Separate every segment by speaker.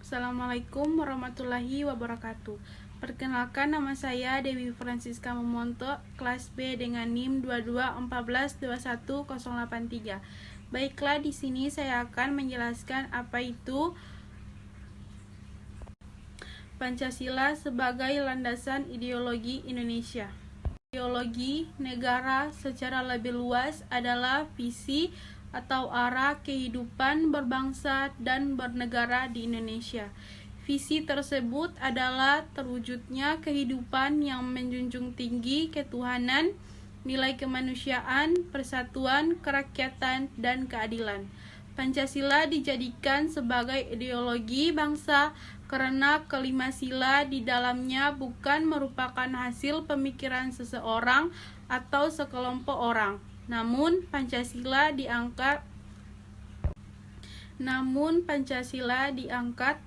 Speaker 1: Assalamualaikum warahmatullahi wabarakatuh. Perkenalkan, nama saya Dewi Francisca Memonto, kelas B dengan NIM 2214218083. Baiklah, di sini saya akan menjelaskan apa itu Pancasila sebagai landasan ideologi Indonesia. Ideologi negara secara lebih luas adalah visi atau arah kehidupan berbangsa dan bernegara di Indonesia. Visi tersebut adalah terwujudnya kehidupan yang menjunjung tinggi ketuhanan, nilai kemanusiaan, persatuan, kerakyatan, dan keadilan. Pancasila dijadikan sebagai ideologi bangsa karena kelima sila di dalamnya bukan merupakan hasil pemikiran seseorang atau sekelompok orang. Namun Pancasila diangkat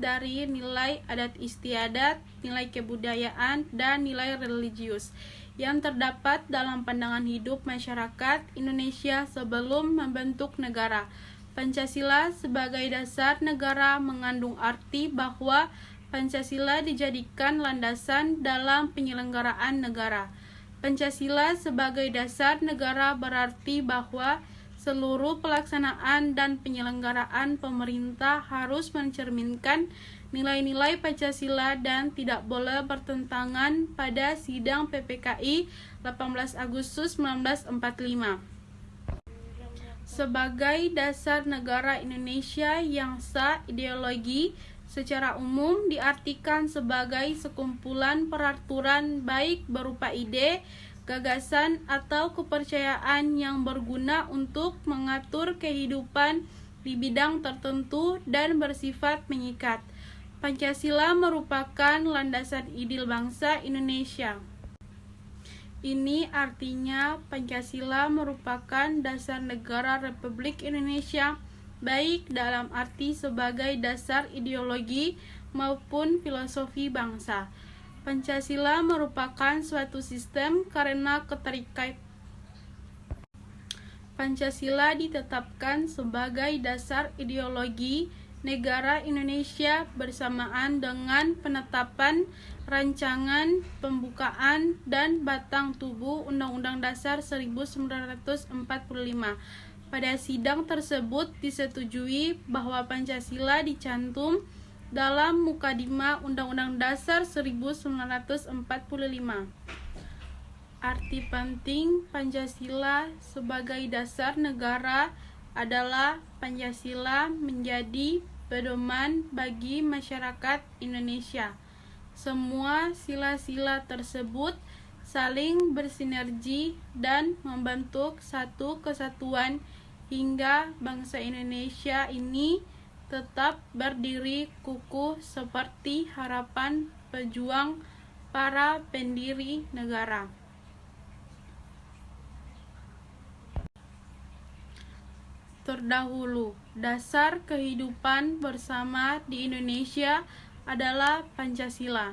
Speaker 1: dari nilai adat istiadat, nilai kebudayaan, dan nilai religius yang terdapat dalam pandangan hidup masyarakat Indonesia sebelum membentuk negara. Pancasila sebagai dasar negara mengandung arti bahwa Pancasila dijadikan landasan dalam penyelenggaraan negara. Pancasila sebagai dasar negara berarti bahwa seluruh pelaksanaan dan penyelenggaraan pemerintah harus mencerminkan nilai-nilai Pancasila dan tidak boleh bertentangan pada Sidang PPKI 18 Agustus 1945. Sebagai dasar negara Indonesia yang sah, ideologi secara umum diartikan sebagai sekumpulan peraturan baik berupa ide, gagasan, atau kepercayaan yang berguna untuk mengatur kehidupan di bidang tertentu dan bersifat mengikat. Pancasila merupakan landasan ideal bangsa Indonesia. Ini artinya Pancasila merupakan dasar negara Republik Indonesia, baik dalam arti sebagai dasar ideologi maupun filosofi bangsa. Pancasila merupakan suatu sistem karena Pancasila ditetapkan sebagai dasar ideologi negara Indonesia bersamaan dengan penetapan rancangan pembukaan dan batang tubuh Undang-Undang Dasar 1945. Pada sidang tersebut disetujui bahwa Pancasila dicantum dalam Mukadimah Undang-Undang Dasar 1945. Arti penting Pancasila sebagai dasar negara adalah Pancasila menjadi pedoman bagi masyarakat Indonesia. Semua sila-sila tersebut saling bersinergi dan membentuk satu kesatuan hingga bangsa Indonesia ini tetap berdiri kukuh seperti harapan pejuang para pendiri negara. Terdahulu, dasar kehidupan bersama di Indonesia adalah Pancasila.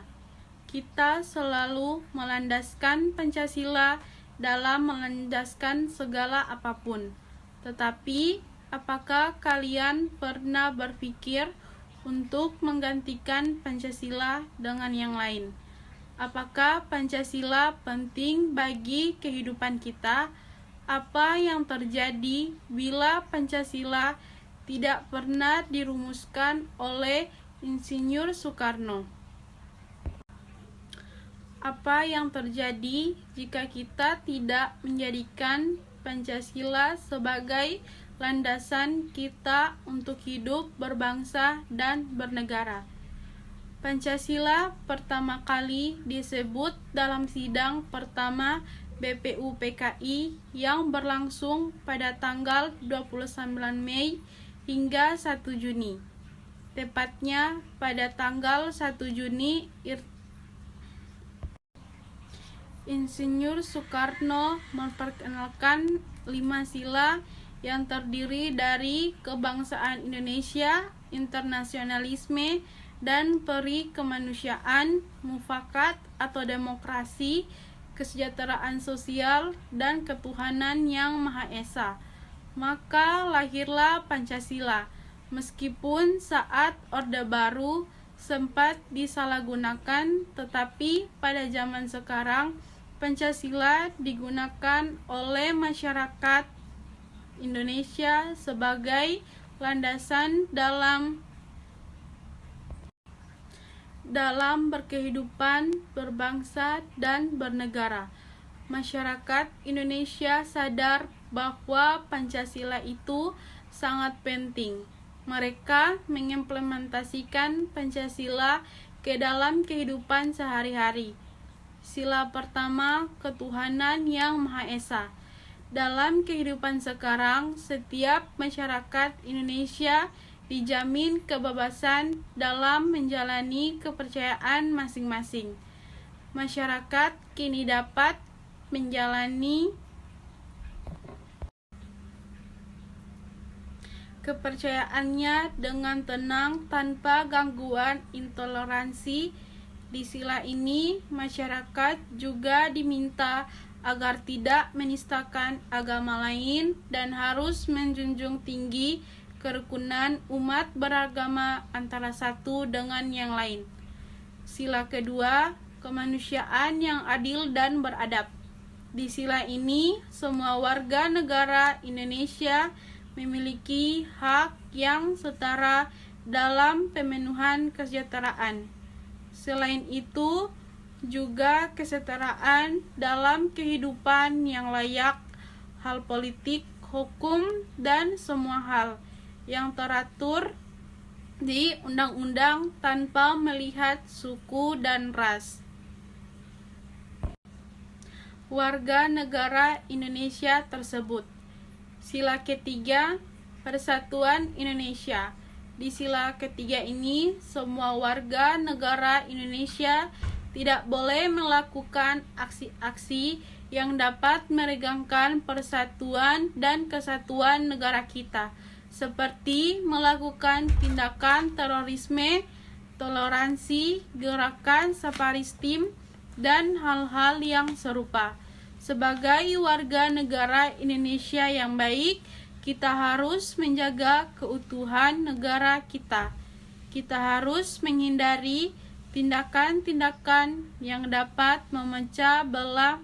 Speaker 1: Kita selalu melandaskan Pancasila dalam melandaskan segala apapun. Tetapi, apakah kalian pernah berpikir untuk menggantikan Pancasila dengan yang lain? Apakah Pancasila penting bagi kehidupan kita? Apa yang terjadi bila Pancasila tidak pernah dirumuskan oleh Insinyur Soekarno? Apa yang terjadi jika kita tidak menjadikan Pancasila sebagai landasan kita untuk hidup berbangsa dan bernegara? Pancasila pertama kali disebut dalam sidang pertama BPUPKI yang berlangsung pada tanggal 29 Mei hingga 1 Juni. Tepatnya pada tanggal 1 Juni, Insinyur Soekarno memperkenalkan 5 sila yang terdiri dari kebangsaan Indonesia, internasionalisme, dan peri kemanusiaan, mufakat atau demokrasi, kesejahteraan sosial, dan ketuhanan yang Maha Esa. Maka lahirlah Pancasila. Meskipun saat Orde Baru sempat disalahgunakan, tetapi pada zaman sekarang Pancasila digunakan oleh masyarakat Indonesia sebagai landasan dalam berkehidupan, berbangsa, dan bernegara. Masyarakat Indonesia sadar bahwa Pancasila itu sangat penting. Mereka mengimplementasikan Pancasila ke dalam kehidupan sehari-hari. Sila pertama, ketuhanan yang Maha Esa. Dalam kehidupan sekarang, setiap masyarakat Indonesia dijamin kebebasan dalam menjalani kepercayaan masing-masing. Masyarakat kini dapat menjalani kepercayaannya dengan tenang tanpa gangguan intoleransi. Di sila ini, masyarakat juga diminta agar tidak menistakan agama lain dan harus menjunjung tinggi kerukunan umat beragama antara satu dengan yang lain. Sila kedua, kemanusiaan yang adil dan beradab. Di sila ini, semua warga negara Indonesia memiliki hak yang setara dalam pemenuhan kesejahteraan. Selain itu, juga kesetaraan dalam kehidupan yang layak, hal politik, hukum, dan semua hal yang teratur di undang-undang tanpa melihat suku dan ras. Warga negara Indonesia tersebut. Sila ketiga, Persatuan Indonesia. Di sila ketiga ini, semua warga negara Indonesia tidak boleh melakukan aksi-aksi yang dapat meregangkan persatuan dan kesatuan negara kita, seperti melakukan tindakan terorisme, toleransi, gerakan separatisme, dan hal-hal yang serupa. Sebagai warga negara Indonesia yang baik, kita harus menjaga keutuhan negara kita. Kita harus menghindari tindakan-tindakan yang dapat memecah belah.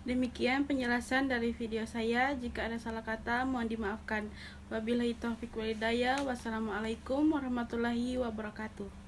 Speaker 1: Demikian penjelasan dari video saya. Jika ada salah kata, mohon dimaafkan. Wabillahi taufiq wal hidayah. Wassalamualaikum warahmatullahi wabarakatuh.